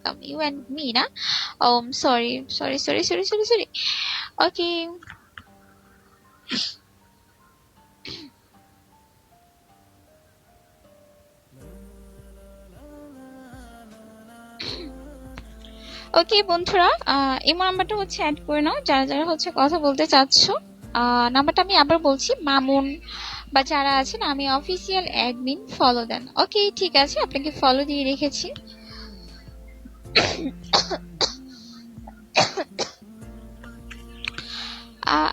welcome. You and me, na? Sorry. Okay. ওকে বন্ধুরা, imo নাম্বারটা হচ্ছে অ্যাড করে নাও যারা যারা হচ্ছে কথা বলতে চাচ্ছ। নাম্বারটা আমি আবার বলছি, মামুন বা যারা আছেন, আমি অফিসিয়াল অ্যাডমিন, ফলো দেন। ওকে ঠিক আছে, আপনাকে ফলো দিয়ে রেখেছি।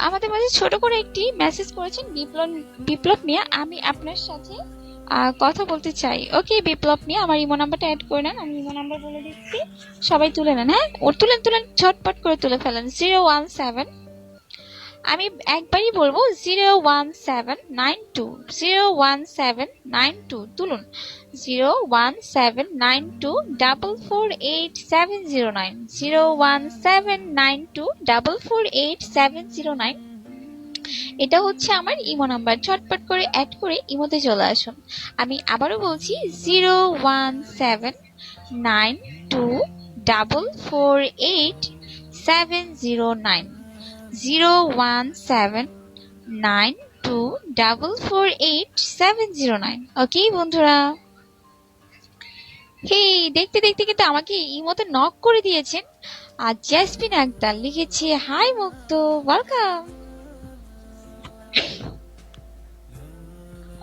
আমাদের মাঝে ছোট করে একটি মেসেজ করেছেন বিপ্লব মিয়া, আমি আপনার সাথে কথা বলতে চাই। ওকে বিপ্লব মিয়া, আমার ইমো নাম্বারটা অ্যাড করে নেন, আমি ইমো নাম্বার বলে দিচ্ছি, সবাই তুলে নেন। হ্যাঁ, ওর তুলেন ঝটপট করে তুলে ফেলেন। 017, আমি একবারই বলবো, 01792 তুলুন। 01792448709, 01792448709। এটা হচ্ছে আমার ইমো নাম্বার। ঝটপট করে অ্যাড করে ইমোতে চলে আসুন। আমি আবারও বলছি, 01792448709, 01792448709। ওকে বন্ধুরা, হেই, দেখতে দেখতে কিন্তু আমাকে ইমোতে নক করে দিয়েছেন। আর জেসমিন আক্তার লিখেছে, হাই মুক্ত, ওয়েলকাম।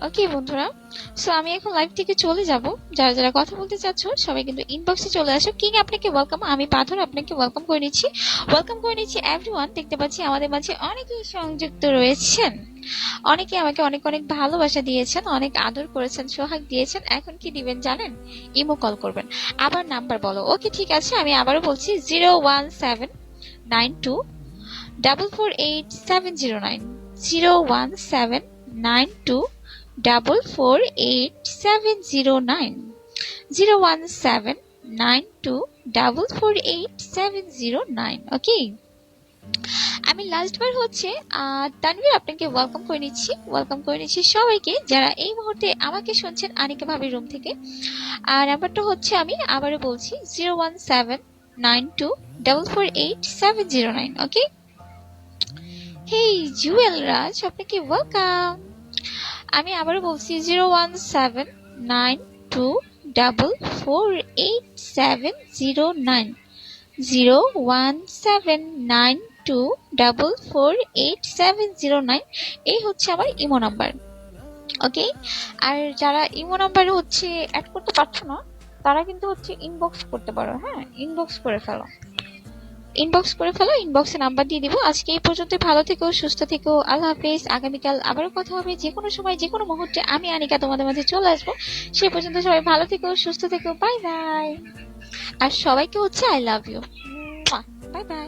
ওকে বন্ধুরা, সো আমি এখন লাইভ থেকে চলে যাব। যারা যারা কথা বলতে চাচ্ছ সবাই কিন্তু ইনবক্সে চলে আসো। কিং আপনাকে ওয়েলকাম, আমি পাথর আপনাকে ওয়েলকাম করে নিচ্ছি এভরিওয়ান। দেখতে পাচ্ছি আমাদের মাঝে অনেকেই সংযুক্ত রয়েছেন, অনেকে আমাকে অনেক অনেক ভালোবাসা দিয়েছেন, অনেক আদর করেছেন, সোহাগ দিয়েছেন। এখন কি দিবেন জানেন? ইমো কল করবেন। আবার নাম্বার বলো। ওকে ঠিক আছে, আমি আবারও বলছি, 01792448709, 01792448709, 01792448709। ওকে, আমি লাস্টবার হচ্ছে তানভীর আপনাকে ওয়েলকাম করে নিচ্ছি সবাইকে যারা এই মুহূর্তে আমাকে শুনছেন আনিকা ভাবির রুম থেকে। আর নাম্বারটা হচ্ছে, আমি আবারও বলছি, 01792448709। ওকে, হেই জুয়েল রাজ আপনাকে ওয়েলকাম। আমি আবারও বলছি, 01792448709, 01792448709। এই হচ্ছে আমার ইমো নাম্বার। ওকে, আর যারা ইমো নাম্বার হচ্ছে অ্যাড করতে পারছো না, তারা কিন্তু হচ্ছে ইনবক্স করতে পারো। হ্যাঁ, ইনবক্স করে ফেলো, ইনবক্সে নাম্বার দিয়ে দিব। আজকে এই পর্যন্ত, ভালো থেকো, সুস্থ থেকো, আল্লাহ হাফেজ। আগামীকাল আবারও কথা হবে, যে কোনো সময় যে কোনো মুহূর্তে আমি আনিকা তোমাদের মাঝে চলে আসবো। সেই পর্যন্ত সবাই ভালো থেকো, সুস্থ থেকো, বাই বাই। আর সবাইকে হচ্ছে I love you, bye by.